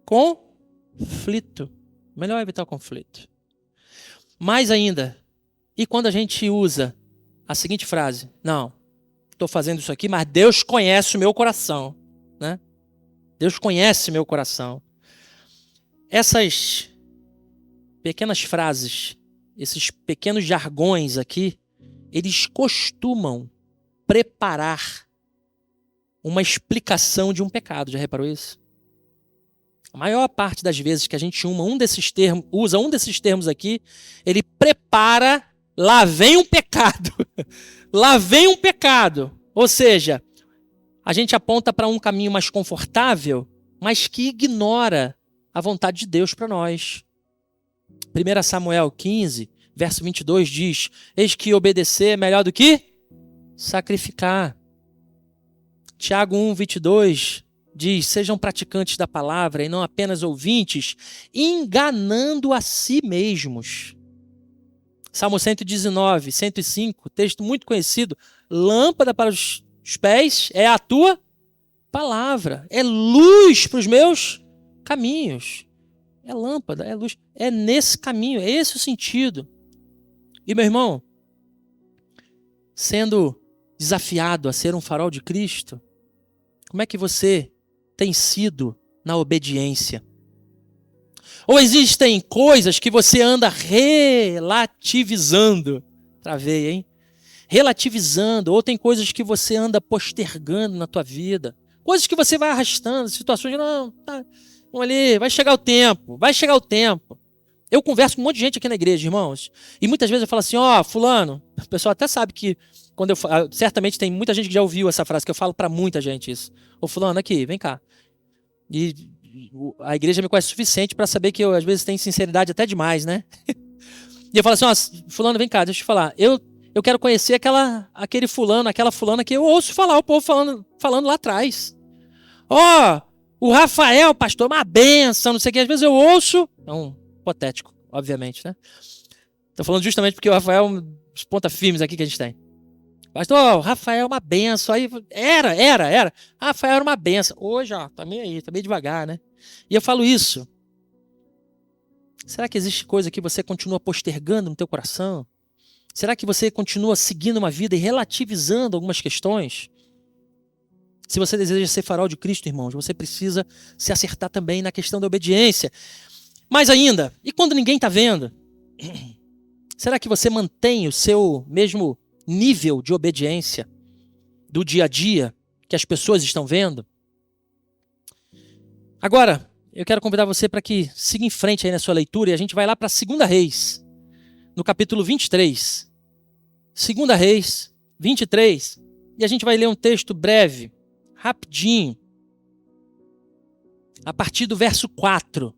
conflito. Melhor evitar o conflito. Mais ainda, e quando a gente usa a seguinte frase, não, estou fazendo isso aqui, mas Deus conhece o meu coração. Né? Deus conhece meu coração. Essas pequenas frases, esses pequenos jargões aqui, eles costumam preparar uma explicação de um pecado. Já reparou isso? A maior parte das vezes que a gente usa um desses termos aqui, ele prepara, lá vem um pecado. Lá vem um pecado. Ou seja, a gente aponta para um caminho mais confortável, mas que ignora a vontade de Deus para nós. 1 Samuel 15, verso 22 diz, eis que obedecer é melhor do que sacrificar. Tiago 1, 22 diz, sejam praticantes da palavra e não apenas ouvintes, enganando a si mesmos. Salmo 119, 105, texto muito conhecido, lâmpada para os pés é a tua palavra, é luz para os meus caminhos. É lâmpada, é luz, é nesse caminho, é esse o sentido. E meu irmão, sendo desafiado a ser um farol de Cristo, como é que você tem sido na obediência? Ou existem coisas que você anda relativizando? Travei, hein? Relativizando. Ou tem coisas que você anda postergando na tua vida. Coisas que você vai arrastando, situações, não, tá, vamos ali, vai chegar o tempo, vai chegar o tempo. Eu converso com um monte de gente aqui na igreja, irmãos, e muitas vezes eu falo assim, ó, fulano, o pessoal até sabe que, quando eu falo, certamente tem muita gente que já ouviu essa frase, que eu falo pra muita gente isso. Ô fulano, aqui, vem cá. E a igreja me conhece o suficiente para saber que eu, às vezes, tenho sinceridade até demais, né? E eu falo assim, ó, fulano, vem cá, deixa eu te falar. Eu quero conhecer aquele fulano, aquela fulana que eu ouço falar, o povo falando lá atrás. Ó, o Rafael, pastor, uma benção, não sei o que. Às vezes eu ouço, é um hipotético, obviamente, né? Tô falando justamente porque o Rafael é um dos ponta firmes aqui que a gente tem. Pastor, o Rafael é uma benção. Aí, era. Rafael era uma benção. Hoje, ó, tá meio devagar, né? E eu falo isso. Será que existe coisa que você continua postergando no teu coração? Será que você continua seguindo uma vida e relativizando algumas questões? Se você deseja ser farol de Cristo, irmãos, você precisa se acertar também na questão da obediência. Mais ainda, e quando ninguém está vendo? Será que você mantém o seu mesmo nível de obediência do dia a dia que as pessoas estão vendo? Agora, eu quero convidar você para que siga em frente aí na sua leitura e a gente vai lá para 2 Reis, no capítulo 23. 2 Reis, 23, e a gente vai ler um texto breve, rapidinho, a partir do verso 4.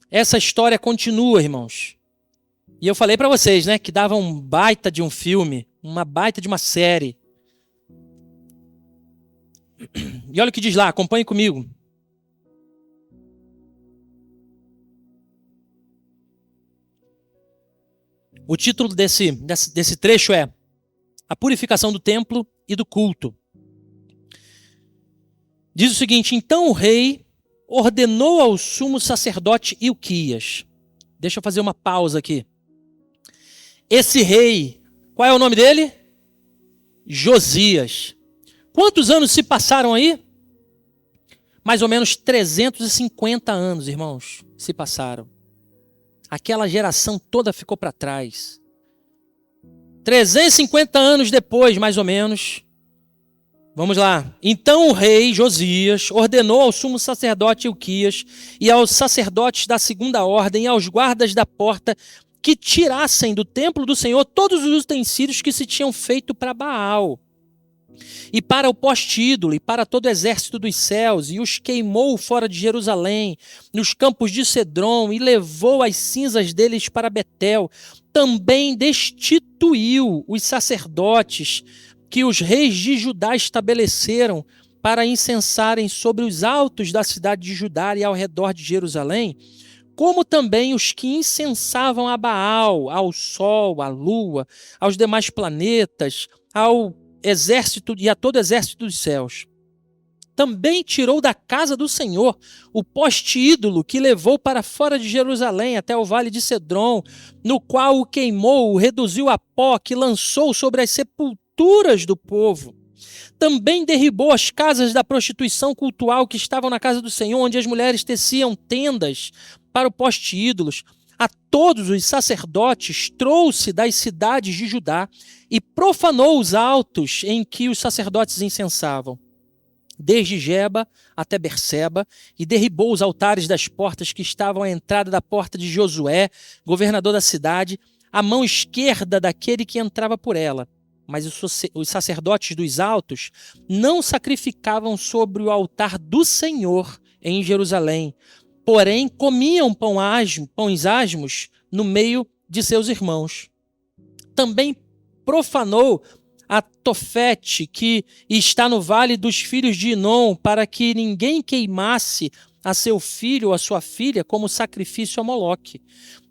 Essa história continua, irmãos. E eu falei para vocês, né, que dava um baita de um filme, uma baita de uma série. E olha o que diz lá, acompanhe comigo. O título desse trecho é A Purificação do Templo e do Culto. Diz o seguinte, então o rei ordenou ao sumo sacerdote Ilquias. Deixa eu fazer uma pausa aqui. Esse rei, qual é o nome dele? Josias. Quantos anos se passaram aí? Mais ou menos 350 anos, irmãos, se passaram. Aquela geração toda ficou para trás. 350 anos depois, mais ou menos. Vamos lá. Então o rei Josias ordenou ao sumo sacerdote Hilquias e aos sacerdotes da segunda ordem e aos guardas da porta que tirassem do templo do Senhor todos os utensílios que se tinham feito para Baal e para o poste-ídolo e para todo o exército dos céus, e os queimou fora de Jerusalém, nos campos de Cedron, e levou as cinzas deles para Betel. Também destituiu os sacerdotes que os reis de Judá estabeleceram para incensarem sobre os altos da cidade de Judá e ao redor de Jerusalém, como também os que incensavam a Baal, ao sol, à lua, aos demais planetas, ao exército e a todo o exército dos céus. Também tirou da casa do Senhor o poste-ídolo que levou para fora de Jerusalém até o vale de Cedron, no qual o queimou, o reduziu a pó, que lançou sobre as sepulturas do povo. Também derribou as casas da prostituição cultual que estavam na casa do Senhor, onde as mulheres teciam tendas para o poste-ídolos. A todos os sacerdotes trouxe das cidades de Judá e profanou os altos em que os sacerdotes incensavam, desde Geba até Berseba, e derribou os altares das portas que estavam à entrada da porta de Josué, governador da cidade, à mão esquerda daquele que entrava por ela. Mas os sacerdotes dos altos não sacrificavam sobre o altar do Senhor em Jerusalém, porém comiam pães asmos no meio de seus irmãos. Também profanou a Tofete, que está no vale dos filhos de Inom, para que ninguém queimasse a seu filho ou a sua filha como sacrifício a Moloque.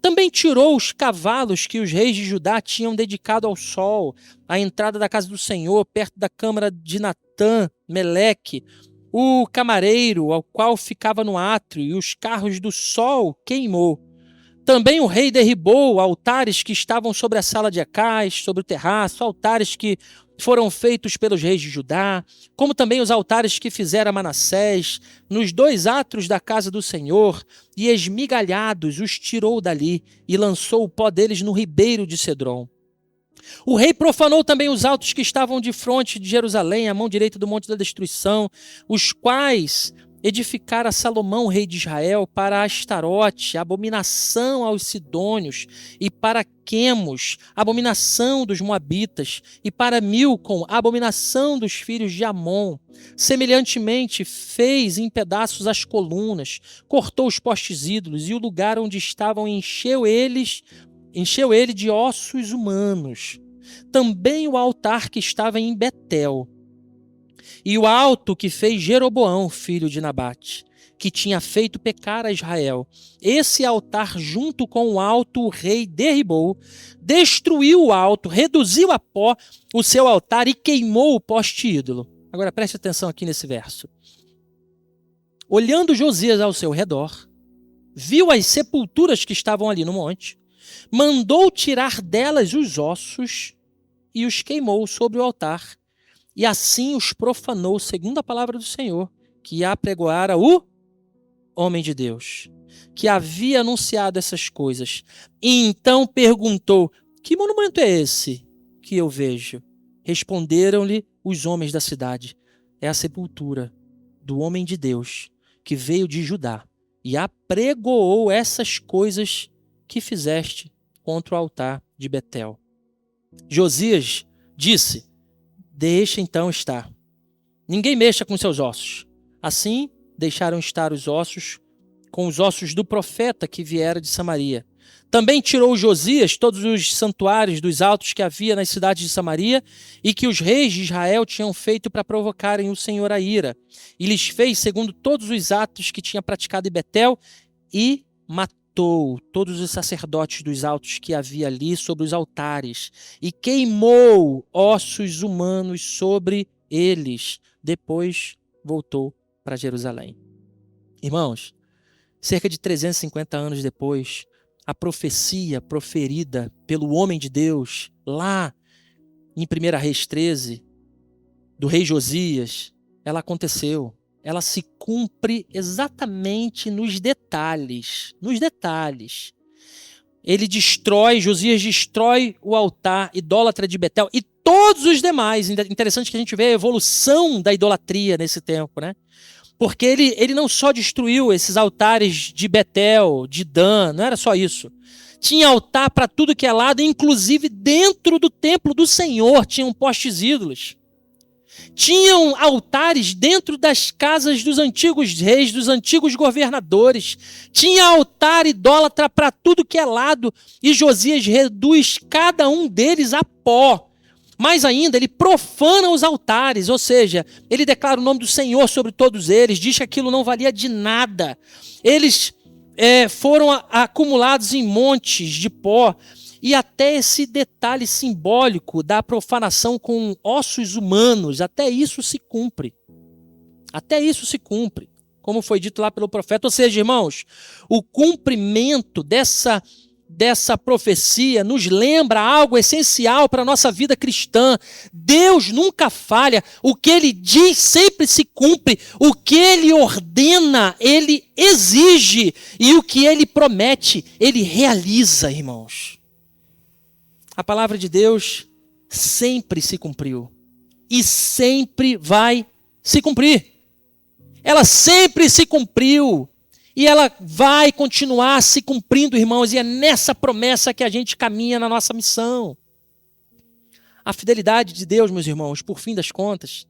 Também tirou os cavalos que os reis de Judá tinham dedicado ao sol, à entrada da casa do Senhor, perto da câmara de Natã, Meleque, o camareiro ao qual ficava no átrio, e os carros do sol queimou. Também o rei derribou altares que estavam sobre a sala de Acais, sobre o terraço, altares que foram feitos pelos reis de Judá, como também os altares que fizera Manassés, nos 2 átrios da casa do Senhor, e esmigalhados os tirou dali, e lançou o pó deles no ribeiro de Cedron. O rei profanou também os altos que estavam de fronte de Jerusalém, à mão direita do monte da destruição, os quais edificara Salomão, rei de Israel, para Astarote, abominação aos sidônios, e para Quemos, abominação dos moabitas, e para Milcom, abominação dos filhos de Amon. Semelhantemente fez em pedaços as colunas, cortou os postes ídolos, e o lugar onde estavam encheu ele de ossos humanos. Também o altar que estava em Betel, e o alto que fez Jeroboão, filho de Nabate, que tinha feito pecar a Israel. Esse altar, junto com o alto, o rei derribou, destruiu o alto, reduziu a pó o seu altar e queimou o poste ídolo. Agora preste atenção aqui nesse verso. Olhando Josias ao seu redor, viu as sepulturas que estavam ali no monte, mandou tirar delas os ossos e os queimou sobre o altar. E assim os profanou, segundo a palavra do Senhor, que apregoara o homem de Deus, que havia anunciado essas coisas. E então perguntou: que monumento é esse que eu vejo? Responderam-lhe os homens da cidade: é a sepultura do homem de Deus, que veio de Judá, e apregoou essas coisas que fizeste contra o altar de Betel. Josias disse: deixa então estar. Ninguém mexa com seus ossos. Assim, deixaram estar os ossos com os ossos do profeta que viera de Samaria. Também tirou Josias todos os santuários dos altos que havia nas cidades de Samaria e que os reis de Israel tinham feito para provocarem o Senhor a ira. E lhes fez segundo todos os atos que tinha praticado em Betel, e matou todos os sacerdotes dos altos que havia ali sobre os altares, e queimou ossos humanos sobre eles. Depois voltou para Jerusalém. Irmãos, cerca de 350 anos depois, a profecia proferida pelo homem de Deus, lá em 1 Reis 13, do rei Josias, ela aconteceu. Ela se cumpre exatamente nos detalhes. Nos detalhes. Josias destrói o altar idólatra de Betel e todos os demais. Interessante que a gente vê a evolução da idolatria nesse tempo, né? Porque ele não só destruiu esses altares de Betel, de Dan, não era só isso. Tinha altar para tudo que é lado, inclusive dentro do templo do Senhor tinham postes ídolos. Tinham altares dentro das casas dos antigos reis, dos antigos governadores. Tinha altar idólatra para tudo que é lado. E Josias reduz cada um deles a pó. Mais ainda, ele profana os altares, ou seja, ele declara o nome do Senhor sobre todos eles, diz que aquilo não valia de nada. Eles foram acumulados em montes de pó. E até esse detalhe simbólico da profanação com ossos humanos, até isso se cumpre. Até isso se cumpre, como foi dito lá pelo profeta. Ou seja, irmãos, o cumprimento dessa profecia nos lembra algo essencial para a nossa vida cristã. Deus nunca falha. O que Ele diz sempre se cumpre. O que Ele ordena, Ele exige. E o que Ele promete, Ele realiza, irmãos. A palavra de Deus sempre se cumpriu e sempre vai se cumprir. Ela sempre se cumpriu e ela vai continuar se cumprindo, irmãos, e é nessa promessa que a gente caminha na nossa missão. A fidelidade de Deus, meus irmãos, por fim das contas,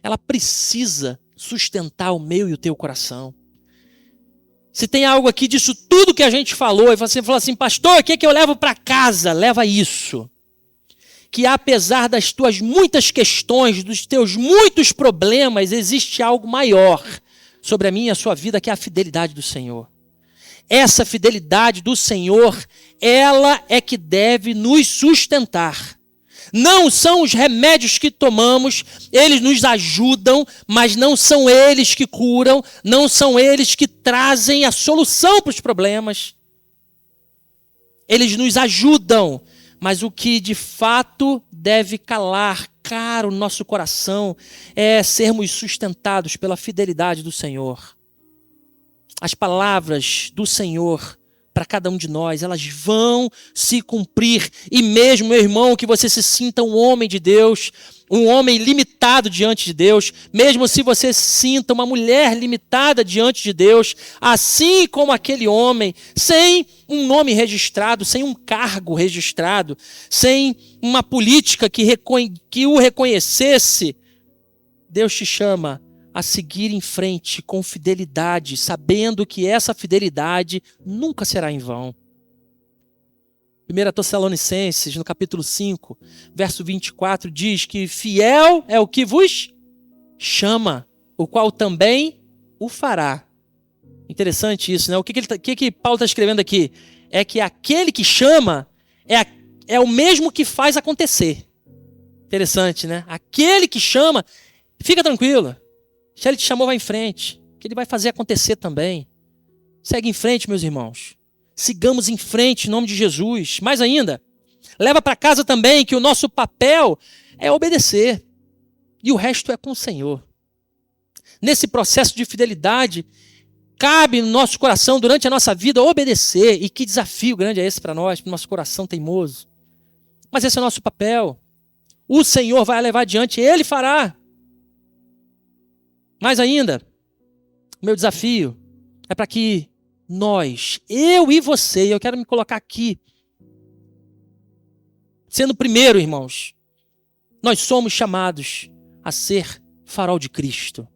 ela precisa sustentar o meu e o teu coração. Se tem algo aqui disso tudo que a gente falou, e você falou assim, pastor, o que é que eu levo para casa? Leva isso. Que apesar das tuas muitas questões, dos teus muitos problemas, existe algo maior sobre a minha e a sua vida, que é a fidelidade do Senhor. Essa fidelidade do Senhor, ela é que deve nos sustentar. Não são os remédios que tomamos, eles nos ajudam, mas não são eles que curam, não são eles que trazem a solução para os problemas. Eles nos ajudam, mas o que de fato deve calar o nosso coração é sermos sustentados pela fidelidade do Senhor. As palavras do Senhor para cada um de nós, elas vão se cumprir. E mesmo, meu irmão, que você se sinta um homem de Deus, um homem limitado diante de Deus, mesmo se você se sinta uma mulher limitada diante de Deus, assim como aquele homem, sem um nome registrado, sem um cargo registrado, sem uma política que o reconhecesse, Deus te chama a seguir em frente com fidelidade, sabendo que essa fidelidade nunca será em vão. 1 Tessalonicenses, no capítulo 5, verso 24, diz que fiel é o que vos chama, o qual também o fará. Interessante isso, né? O que Paulo está escrevendo aqui? É que aquele que chama é o mesmo que faz acontecer. Interessante, né? Aquele que chama, fica tranquilo. Se ele te chamou, vai em frente, que ele vai fazer acontecer também. Segue em frente, meus irmãos. Sigamos em frente, em nome de Jesus. Mais ainda, leva para casa também que o nosso papel é obedecer. E o resto é com o Senhor. Nesse processo de fidelidade, cabe no nosso coração, durante a nossa vida, obedecer. E que desafio grande é esse para nós, para o nosso coração teimoso. Mas esse é o nosso papel. O Senhor vai levar adiante, Ele fará. Mais ainda, o meu desafio é para que nós, eu e você, eu quero me colocar aqui, sendo o primeiro, irmãos, nós somos chamados a ser farol de Cristo.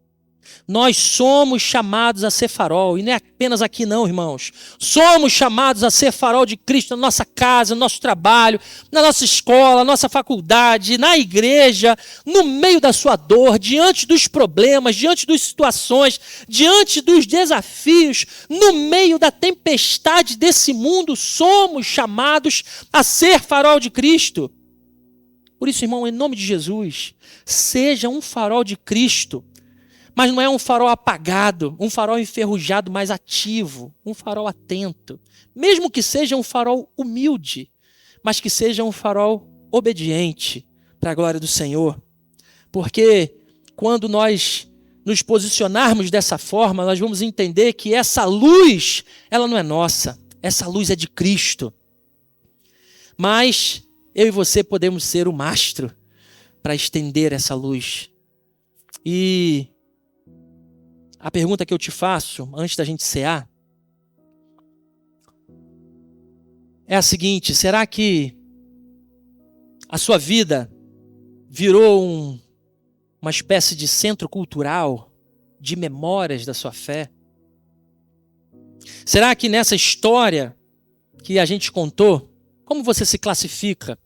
Nós somos chamados a ser farol, e não é apenas aqui não, irmãos. Somos chamados a ser farol de Cristo na nossa casa, no nosso trabalho, na nossa escola, na nossa faculdade, na igreja, no meio da sua dor, diante dos problemas, diante das situações, diante dos desafios, no meio da tempestade desse mundo, somos chamados a ser farol de Cristo. Por isso, irmão, em nome de Jesus, seja um farol de Cristo. Mas não é um farol apagado, um farol enferrujado, mas ativo, um farol atento. Mesmo que seja um farol humilde, mas que seja um farol obediente para a glória do Senhor. Porque quando nós nos posicionarmos dessa forma, nós vamos entender que essa luz, ela não é nossa, essa luz é de Cristo. mas eu e você podemos ser o mastro para estender essa luz. E a pergunta que eu te faço, antes da gente cear, é a seguinte: será que a sua vida virou uma espécie de centro cultural de memórias da sua fé? Será que nessa história que a gente contou, como você se classifica?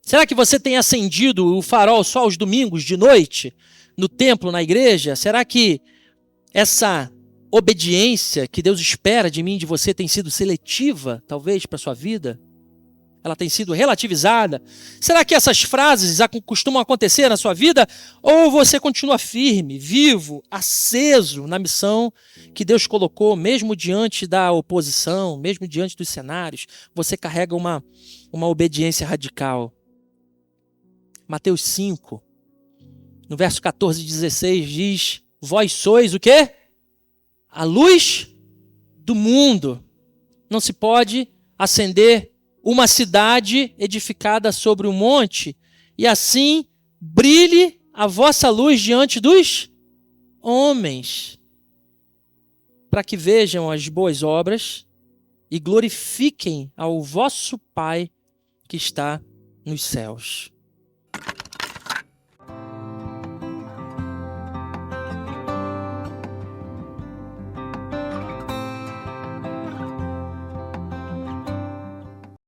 Será que você tem acendido o farol só aos domingos de noite, no templo, na igreja? Será que essa obediência que Deus espera de mim, de você, tem sido seletiva, talvez, para a sua vida? Ela tem sido relativizada? Será que essas frases costumam acontecer na sua vida? Ou você continua firme, vivo, aceso na missão que Deus colocou, mesmo diante da oposição, mesmo diante dos cenários? Você carrega uma obediência radical. Mateus 5, no verso 14 e 16, diz: vós sois o quê? A luz do mundo. Não se pode acender uma cidade edificada sobre um monte, e assim brilhe a vossa luz diante dos homens, para que vejam as boas obras e glorifiquem ao vosso Pai que está nos céus.